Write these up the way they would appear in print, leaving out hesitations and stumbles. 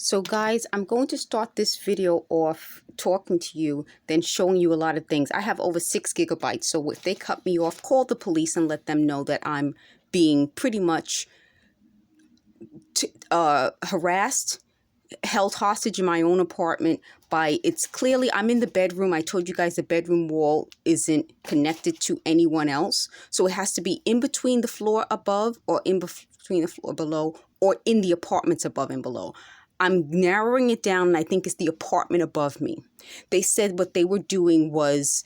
So guys, I'm going to start this video off talking to you, then showing you a lot of things. I have over 6 gigabytes, so if they cut me off, call the police and let them know that I'm being pretty much harassed, held hostage in my own apartment by, it's clearly, I'm in the bedroom. I told you guys the bedroom wall isn't connected to anyone else. So it has to be in between the floor above or in between the floor below or in the apartments above and below. I'm narrowing it down, and I think it's the apartment above me. They said what they were doing was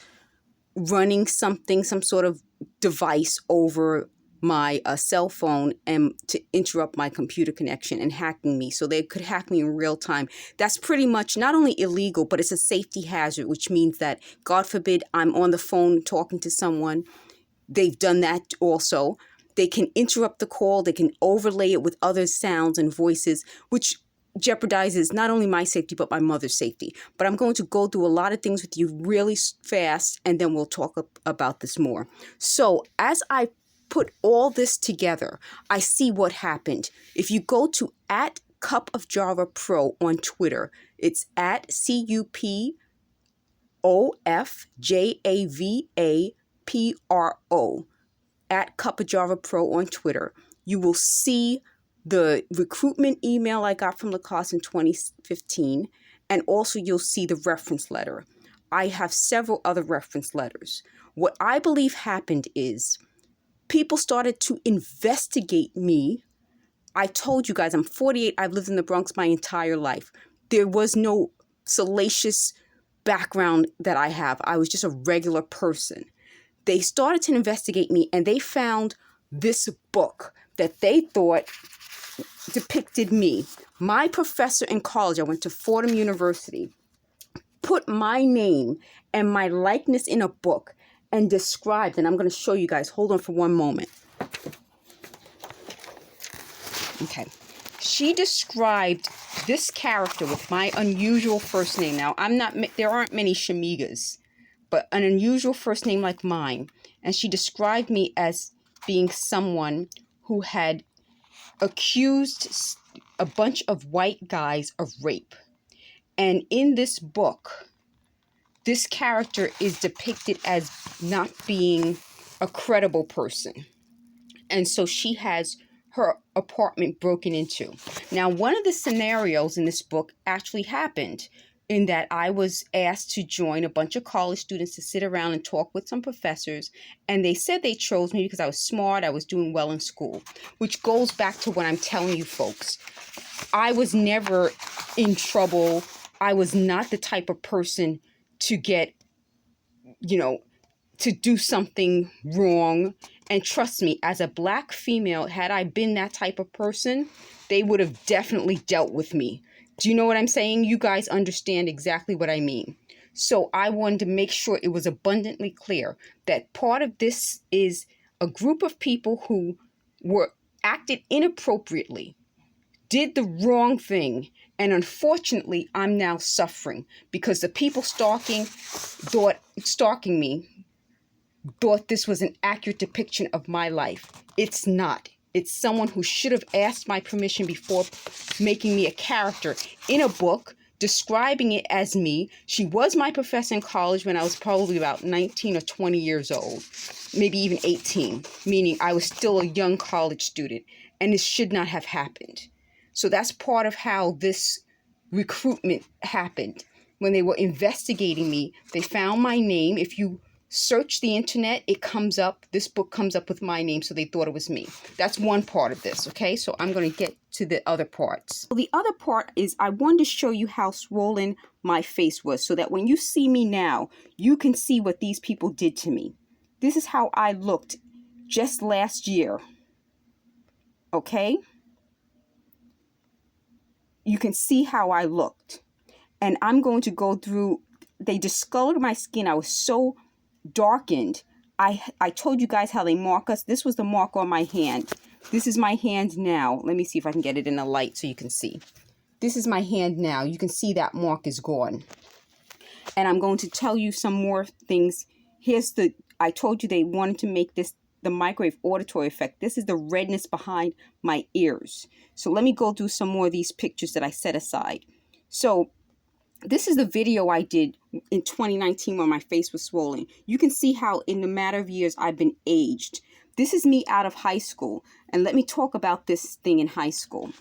running some sort of device over my cell phone and to interrupt my computer connection and hacking me, so they could hack me in real time. That's pretty much not only illegal, but it's a safety hazard, which means that, God forbid, I'm on the phone talking to someone. They've done that also. They can interrupt the call. They can overlay it with other sounds and voices, which jeopardizes not only my safety, but my mother's safety. But I'm going to go through a lot of things with you really fast, and then we'll talk about this more. So as I put all this together, I see what happened. If you go to @CupOfJavaPro on Twitter, it's @CupOfJavaPro, @CupOfJavaPro on Twitter. You will see the recruitment email I got from Lacoste in 2015, and also you'll see the reference letter. I have several other reference letters. What I believe happened is people started to investigate me. I told you guys I'm 48. I've lived in the Bronx my entire life. There was no salacious background that I have. I was just a regular person. They started to investigate me, and they found this book that they thought depicted me. My professor in college, I went to Fordham University, put my name and my likeness in a book and described, and I'm going to show you guys. Hold on for one moment. Okay. She described this character with my unusual first name. Now, there aren't many Shamegas, but an unusual first name like mine. And she described me as being someone who had accused a bunch of white guys of rape. And in this book, this character is depicted as not being a credible person. And so she has her apartment broken into. Now, one of the scenarios in this book actually happened, in that I was asked to join a bunch of college students to sit around and talk with some professors. And they said they chose me because I was smart, I was doing well in school, which goes back to what I'm telling you folks. I was never in trouble. I was not the type of person to get, to do something wrong. And trust me, as a Black female, had I been that type of person, they would have definitely dealt with me. Do you know what I'm saying? You guys understand exactly what I mean. So I wanted to make sure it was abundantly clear that part of this is a group of people who acted inappropriately, did the wrong thing, and unfortunately, I'm now suffering because the people stalking me thought this was an accurate depiction of my life. It's not. It's someone who should have asked my permission before making me a character in a book, describing it as me. She was my professor in college when I was probably about 19 or 20 years old, maybe even 18, meaning I was still a young college student, and this should not have happened. So that's part of how this recruitment happened. When they were investigating me, they found my name. If you search the internet, it comes up, this book comes up with my name, so they thought it was me. That's one part of this, okay? So I'm going to get to the other parts. So the other part is I wanted to show you how swollen my face was so that when you see me now, you can see what these people did to me. This is how I looked just last year, okay? You can see how I looked. And I'm going to go through, they discolored my skin. I was so darkened. I told you guys how they mark us. This was the mark on my hand. This is my hand now. Let me see if I can get it in the light so you can see. This is my hand now. You can see that mark is gone. And I'm going to tell you some more things. I told you they wanted to make this the microwave auditory effect. This is the redness behind my ears. So let me go through some more of these pictures that I set aside. So this is the video I did in 2019 when my face was swollen. You can see how in a matter of years I've been aged. This is me out of high school. And let me talk about this thing in high school.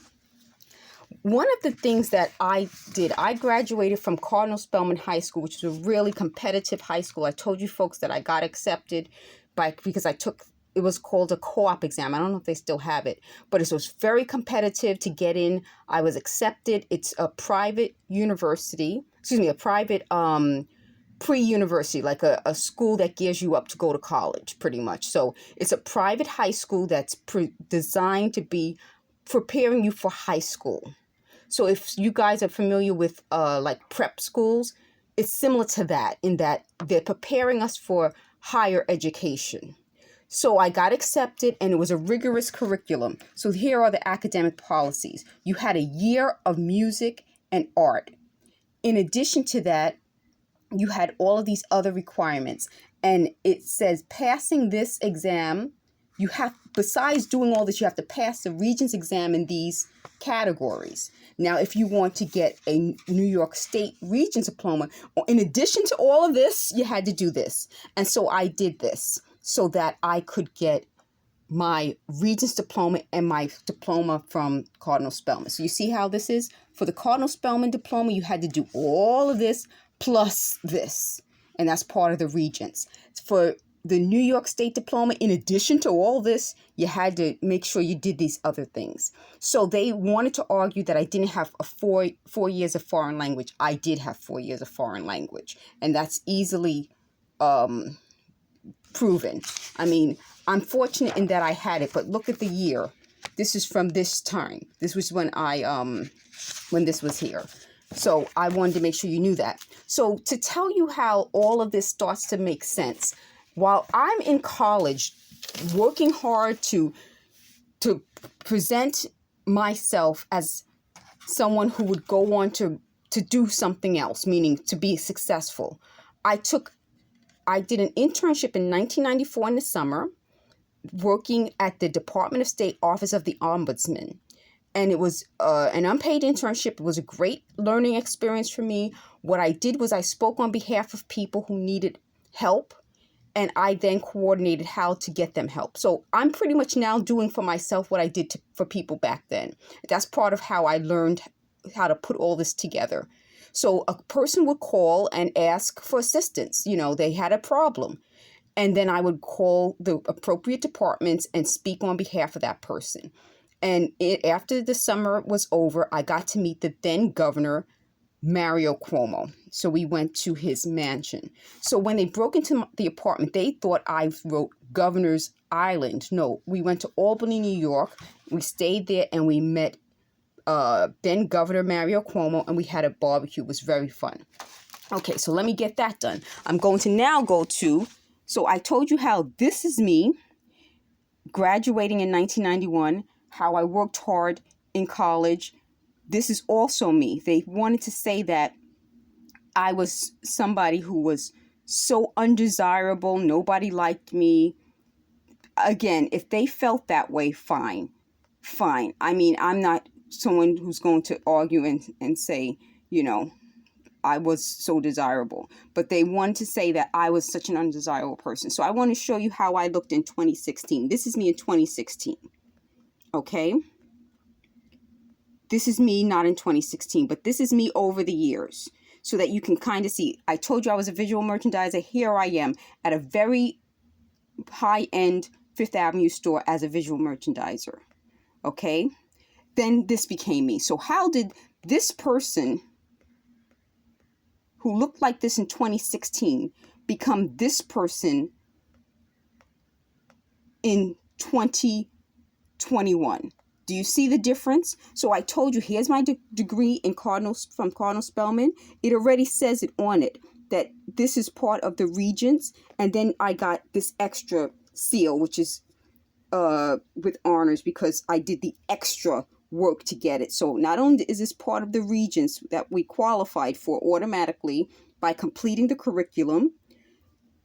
One of the things that I did, I graduated from Cardinal Spellman High School, which was a really competitive high school. I told you folks that I got accepted because I took, it was called a co-op exam. I don't know if they still have it, but it was very competitive to get in. I was accepted. It's a private university, a private pre-university, like a school that gears you up to go to college, pretty much. So it's a private high school that's designed to be preparing you for high school. So if you guys are familiar with like prep schools, it's similar to that in that they're preparing us for higher education. So I got accepted and it was a rigorous curriculum. So here are the academic policies. You had a year of music and art. In addition to that, you had all of these other requirements. And it says passing this exam, you have, besides doing all this, you have to pass the Regents exam in these categories. Now, if you want to get a New York State Regents diploma, in addition to all of this, you had to do this. And so I did this so that I could get my Regents diploma and my diploma from Cardinal Spellman. So you see how this is? For the Cardinal Spellman diploma, you had to do all of this plus this. And that's part of the Regents. For the New York State diploma, in addition to all this, you had to make sure you did these other things. So they wanted to argue that I didn't have four years of foreign language. I did have 4 years of foreign language. And that's easily proven. I mean, I'm fortunate in that I had it, but look at the year. This is from this time. This was when when this was here. So I wanted to make sure you knew that. So to tell you how all of this starts to make sense, while I'm in college working hard to present myself as someone who would go on to do something else, meaning to be successful, I did an internship in 1994 in the summer, working at the Department of State Office of the Ombudsman. And it was an unpaid internship. It was a great learning experience for me. What I did was I spoke on behalf of people who needed help, and I then coordinated how to get them help. So I'm pretty much now doing for myself what I did for people back then. That's part of how I learned how to put all this together. So a person would call and ask for assistance. You know, they had a problem. And then I would call the appropriate departments and speak on behalf of that person. And after the summer was over, I got to meet the then governor, Mario Cuomo. So we went to his mansion. So when they broke into the apartment, they thought I wrote Governor's Island. No, we went to Albany, New York. We stayed there and we met then Governor Mario Cuomo, and we had a barbecue. It was very fun. Okay, so let me get that done. I'm going to now go to, so I told you how this is me graduating in 1991, how I worked hard in college. This is also me. They wanted to say that I was somebody who was so undesirable, nobody liked me. Again, if they felt that way, fine. I mean, I'm not someone who's going to argue and say, you know, I was so desirable. But they wanted to say that I was such an undesirable person. So I want to show you how I looked in 2016. This is me in 2016. Okay? This is me not in 2016, but this is me over the years so that you can kind of see. I told you I was a visual merchandiser. Here I am at a very high-end Fifth Avenue store as a visual merchandiser. Okay? Then this became me. So how did this person who looked like this in 2016 become this person in 2021? Do you see the difference? So I told you, here's my degree in from Cardinal Spellman. It already says it on it that this is part of the Regents. And then I got this extra seal, which is with honors because I did the extra work to get it. So not only is this part of the Regents that we qualified for automatically by completing the curriculum,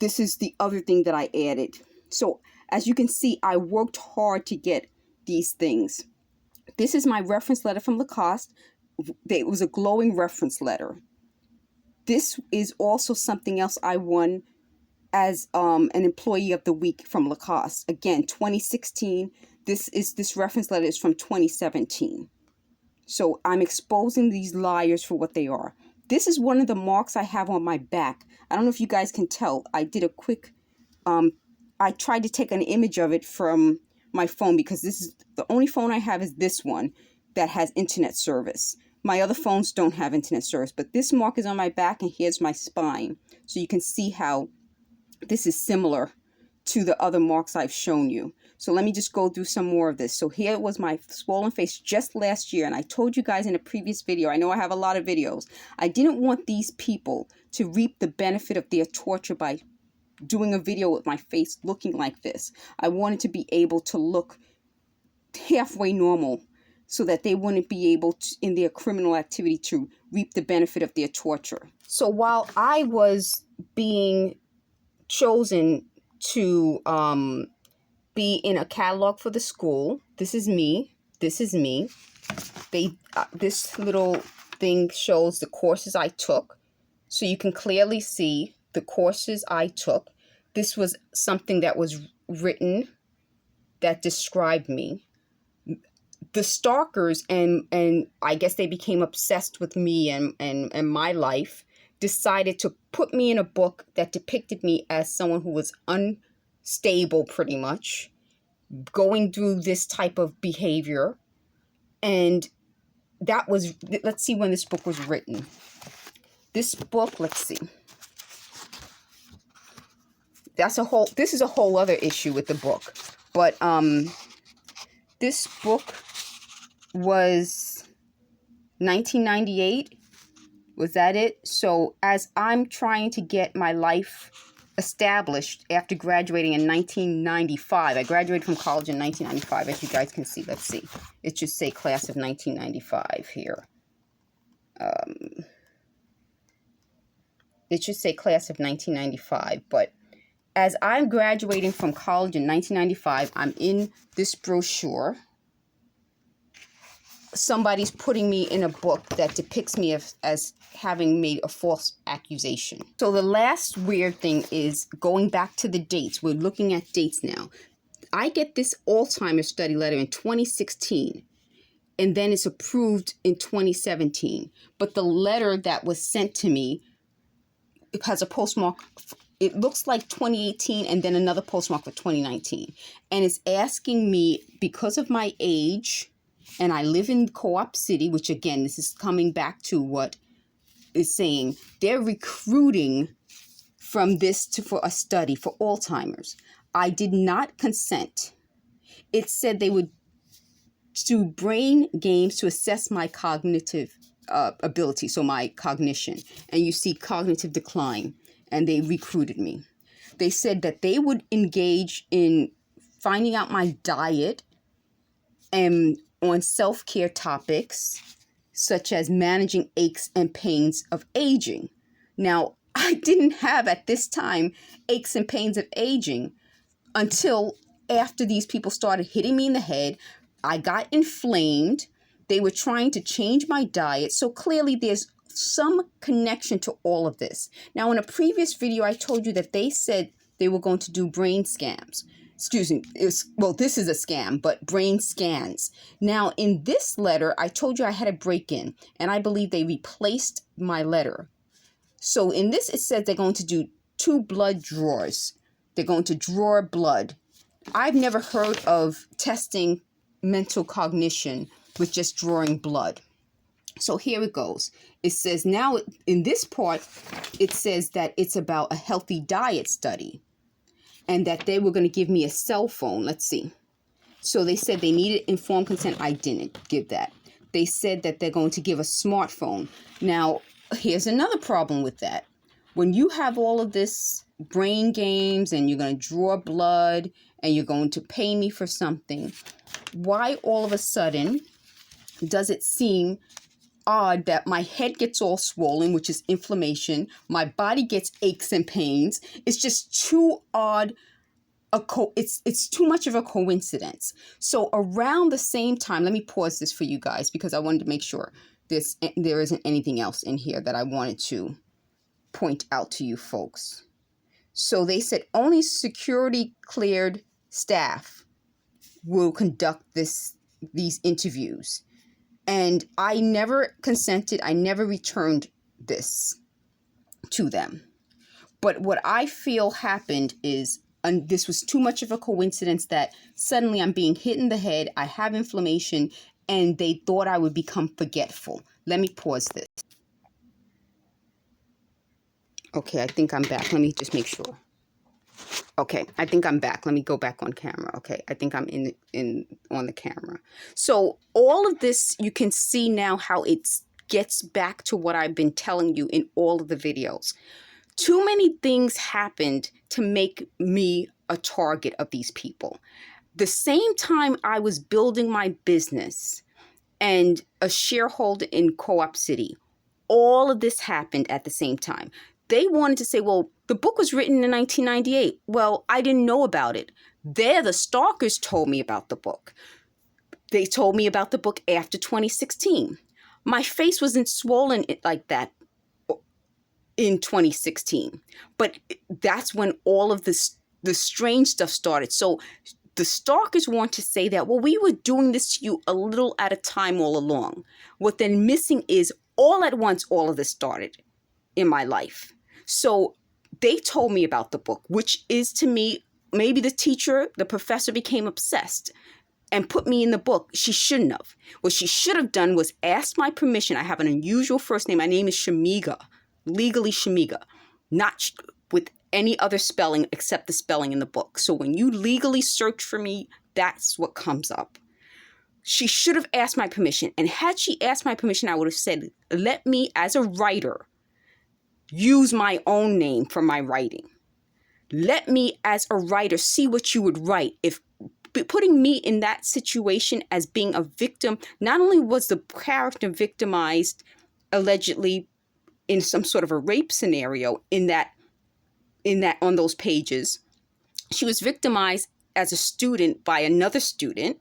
this is the other thing that I added. So As you can see, I worked hard to get these things. This is my reference letter from Lacoste. It was a glowing reference letter. This is also something else I won as an employee of the week from Lacoste. Again, 2016. This reference letter is from 2017. So I'm exposing these liars for what they are. This is one of the marks I have on my back. I don't know if you guys can tell. I did a quick, I tried to take an image of it from my phone because this is the only phone I have is this one that has internet service. My other phones don't have internet service, but this mark is on my back and here's my spine. So you can see how this is similar to the other marks I've shown you. So let me just go through some more of this. So here was my swollen face just last year. And I told you guys in a previous video, I know I have a lot of videos. I didn't want these people to reap the benefit of their torture by doing a video with my face looking like this. I wanted to be able to look halfway normal so that they wouldn't be able to, in their criminal activity, to reap the benefit of their torture. So while I was being chosen to be in a catalog for the school, this is me. This little thing shows the courses I took, so you can clearly see the courses I took. This was something that was written that described me. The stalkers, and I guess they became obsessed with me and my life, decided to put me in a book that depicted me as someone who was unstable, pretty much, going through this type of behavior. And that was, let's see when this book was written. This book, let's see. This is a whole other issue with the book. But this book was 1998. Was that it? So as I'm trying to get my life established after graduating in 1995, I graduated from college in 1995, as you guys can see. Let's see. It should say class of 1995 here. It should say class of 1995, but as I'm graduating from college in 1995, I'm in this brochure. Somebody's putting me in a book that depicts me as having made a false accusation. So the last weird thing is going back to the dates. We're looking at dates now. I get this Alzheimer's study letter in 2016, and then it's approved in 2017. But the letter that was sent to me, it has a postmark. It looks like 2018 and then another postmark for 2019. And it's asking me, because of my age, and I live in Co-op City, which again, this is coming back to what is saying, they're recruiting from this for a study for Alzheimer's. I did not consent. It said they would do brain games to assess my cognitive ability, so my cognition. And you see cognitive decline, and they recruited me. They said that they would engage in finding out my diet and on self-care topics, such as managing aches and pains of aging. Now, I didn't have at this time aches and pains of aging until after these people started hitting me in the head. I got inflamed. They were trying to change my diet. So clearly there's some connection to all of this. Now, in a previous video, I told you that they said they were going to do brain scams. Excuse me, well, this is a scam, but brain scans. Now, in this letter, I told you I had a break-in, and I believe they replaced my letter. So in this, it says they're going to do 2 blood draws. They're going to draw blood. I've never heard of testing mental cognition with just drawing blood. So here it goes. It says now, in this part, it says that it's about a healthy diet study, and that they were going to give me a cell phone. Let's see. So they said they needed informed consent. I didn't give that. They said that they're going to give a smartphone. Now, here's another problem with that. When you have all of this brain games and you're going to draw blood and you're going to pay me for something, why all of a sudden does it seem odd that my head gets all swollen, which is inflammation, my body gets aches and pains? It's just too odd it's too much of a coincidence. So around the same time, let me pause this for you guys because I wanted to make sure there isn't anything else in here that I wanted to point out to you folks. So they said only security cleared staff will conduct these interviews. And I never consented. I never returned this to them. But what I feel happened is, and this was too much of a coincidence that suddenly I'm being hit in the head, I have inflammation, and they thought I would become forgetful. Let me pause this. Okay, I think I'm back. Let me just make sure. Okay, I think I'm back. Let me go back on camera. Okay, I think I'm on the camera. So all of this, you can see now how it gets back to what I've been telling you in all of the videos. Too many things happened to make me a target of these people. The same time I was building my business and a shareholder in Co-op City, all of this happened at the same time. They wanted to say, well, the book was written in 1998. Well, I didn't know about it. The stalkers told me about the book. They told me about the book after 2016. My face wasn't swollen like that in 2016. But that's when all of the strange stuff started. So the stalkers want to say that, well, we were doing this to you a little at a time all along. What they're missing is all at once, all of this started in my life. So they told me about the book, which is to me, maybe the professor became obsessed and put me in the book. She shouldn't have. What she should have done was asked my permission. I have an unusual first name. My name is Shamega, legally Shamega, not with any other spelling except the spelling in the book. So when you legally search for me, that's what comes up. She should have asked my permission. And had she asked my permission, I would have said, let me, as a writer, use my own name for my writing. Let me, as a writer, see what you would write. If putting me in that situation as being a victim, not only was the character victimized allegedly in some sort of a rape scenario on those pages, she was victimized as a student by another student,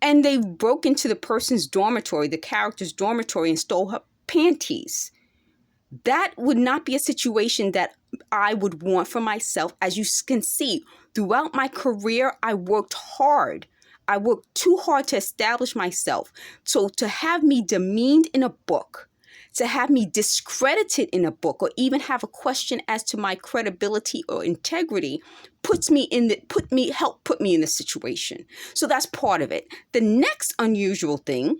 and they broke into the person's dormitory, the character's dormitory, and stole her panties. That would not be a situation that I would want for myself. As you can see, throughout my career, I worked hard. I worked too hard to establish myself. So to have me demeaned in a book, to have me discredited in a book, or even have a question as to my credibility or integrity, put me in this situation. So that's part of it. The next unusual thing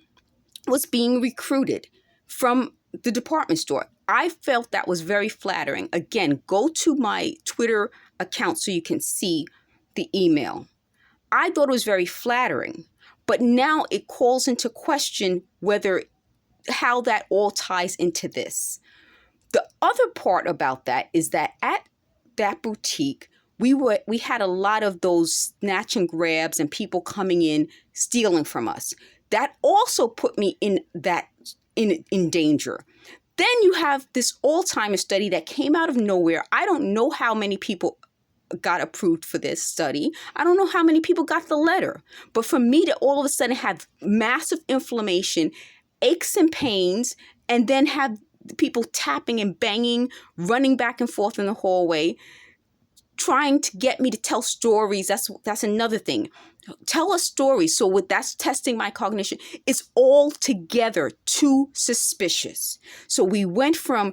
was being recruited from the department store. I felt that was very flattering. Again, go to my Twitter account so you can see the email. I thought it was very flattering, but now it calls into question how that all ties into this. The other part about that is that at that boutique, we had a lot of those snatch and grabs and people coming in stealing from us. That also put me in danger. Then you have this Alzheimer's study that came out of nowhere. I don't know how many people got approved for this study. I don't know how many people got the letter. But for me to all of a sudden have massive inflammation, aches and pains, and then have people tapping and banging, running back and forth in the hallway, trying to get me to tell stories. That's another thing. Tell a story. So that's testing my cognition. It's all together too suspicious. So we went from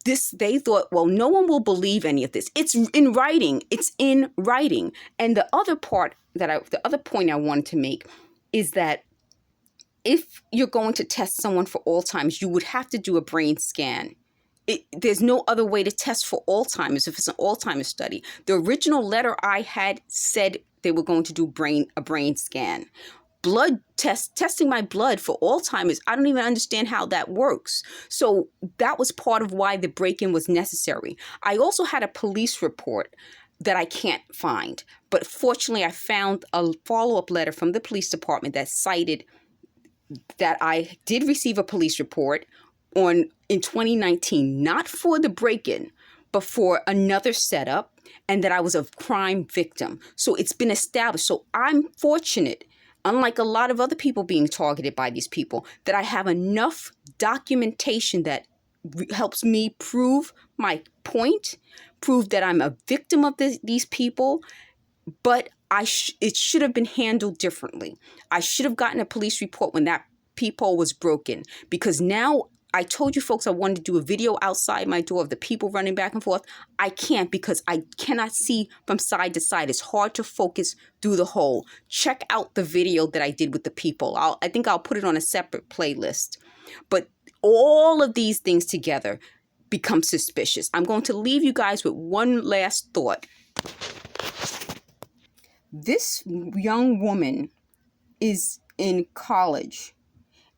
this, they thought, well, no one will believe any of this. It's in writing. It's in writing. And the other point I wanted to make is that if you're going to test someone for Alzheimer's, you would have to do a brain scan. There's no other way to test for Alzheimer's if it's an Alzheimer's study. The original letter I had said they were going to do a brain scan. Blood testing my blood for Alzheimer's, I don't even understand how that works. So that was part of why the break-in was necessary. I also had a police report that I can't find. But fortunately, I found a follow-up letter from the police department that cited that I did receive a police report in 2019, not for the break-in, but for another setup, and that I was a crime victim. So it's been established. So I'm fortunate, unlike a lot of other people being targeted by these people, that I have enough documentation that helps me prove my point, prove that I'm a victim of these people, but it should have been handled differently. I should have gotten a police report when that peephole was broken, because now I told you folks I wanted to do a video outside my door of the people running back and forth. I can't because I cannot see from side to side. It's hard to focus through the hole. Check out the video that I did with the people. I think I'll put it on a separate playlist. But all of these things together become suspicious. I'm going to leave you guys with one last thought. This young woman is in college,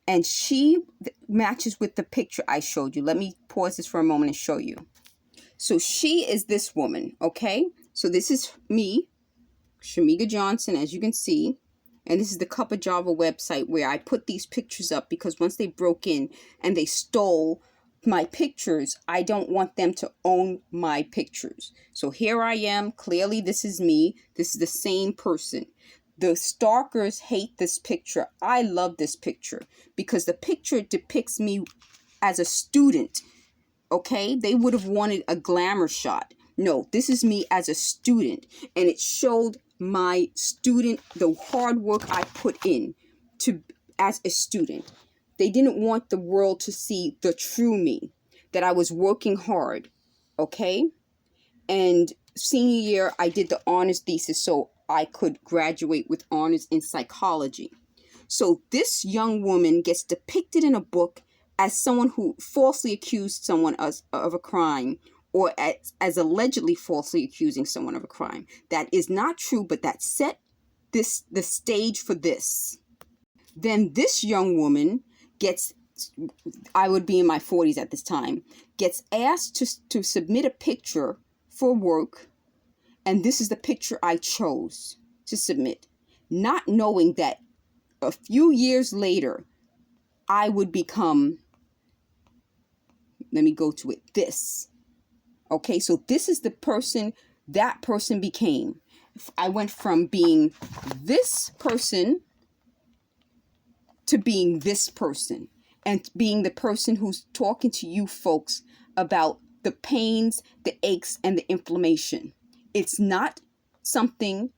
and she matches with the picture I showed you. Let me pause this for a moment and show you. So she is this woman, okay? So this is me, Shamega Johnson, as you can see. And this is the Cup of Java website where I put these pictures up because once they broke in and they stole my pictures, I don't want them to own my pictures. So here I am. Clearly, this is me. This is the same person. The stalkers hate this picture. I love this picture because the picture depicts me as a student. Okay, they would have wanted a glamour shot. No, this is me as a student, and it showed my student, the hard work I put in to as a student. They didn't want the world to see the true me, that I was working hard. Okay, and senior year I did the honors thesis so I could graduate with honors in psychology. So this young woman gets depicted in a book as someone who falsely accused someone of a crime, or as allegedly falsely accusing someone of a crime. That is not true, but that set the stage for this. Then this young woman gets, I would be in my 40s at this time, gets asked to submit a picture for work, and this is the picture I chose to submit, not knowing that a few years later, I would become, let me go to it, this. Okay, so this is the person that person became. I went from being this person to being this person, and being the person who's talking to you folks about the pains, the aches, and the inflammation. It's not something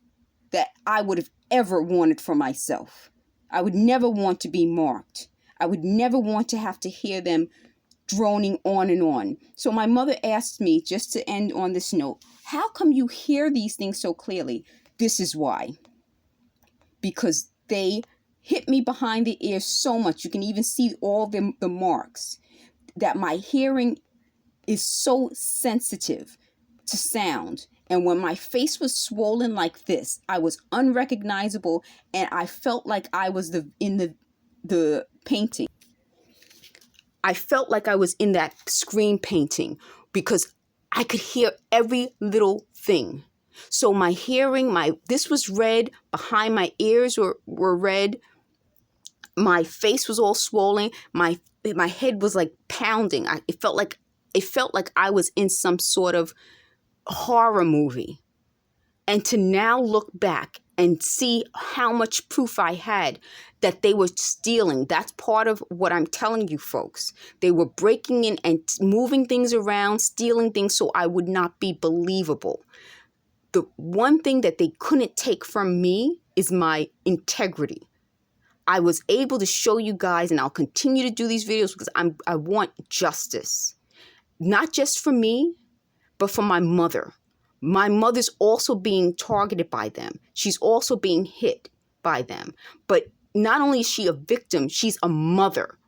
that I would have ever wanted for myself. I would never want to be marked. I would never want to have to hear them droning on and on. So my mother asked me, just to end on this note, how come you hear these things so clearly? This is why. Because they hit me behind the ear so much. You can even see all the marks. That my hearing is so sensitive to sound. And when my face was swollen like this, I was unrecognizable, and I felt like I was in the painting. I felt like I was in that screen painting because I could hear every little thing. So my hearing, this was red, behind my ears were red. My face was all swollen. My head was like pounding. It felt like I was in some sort of horror movie. And to now look back and see how much proof I had that they were stealing. That's part of what I'm telling you folks. They were breaking in and moving things around, stealing things so I would not be believable. The one thing that they couldn't take from me is my integrity. I was able to show you guys, and I'll continue to do these videos because I want justice. Not just for me, but for my mother. My mother's also being targeted by them. She's also being hit by them. But not only is she a victim, she's a mother.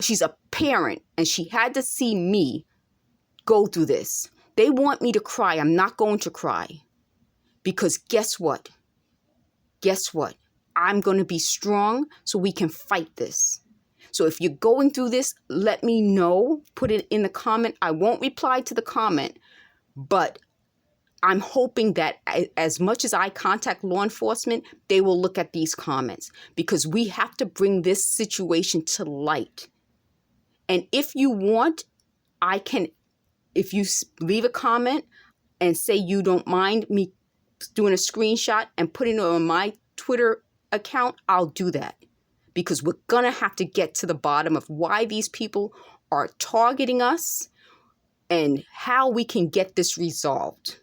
She's a parent, and she had to see me go through this. They want me to cry. I'm not going to cry. Because guess what? Guess what? I'm going to be strong so we can fight this. So if you're going through this, let me know. Put it in the comment. I won't reply to the comment, but I'm hoping that as much as I contact law enforcement, they will look at these comments, because we have to bring this situation to light. And if you want, I can if you leave a comment and say you don't mind me doing a screenshot and putting it on my Twitter account, I'll do that. Because we're going to have to get to the bottom of why these people are targeting us and how we can get this resolved.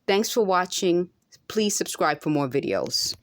Thanks for watching. Please subscribe for more videos.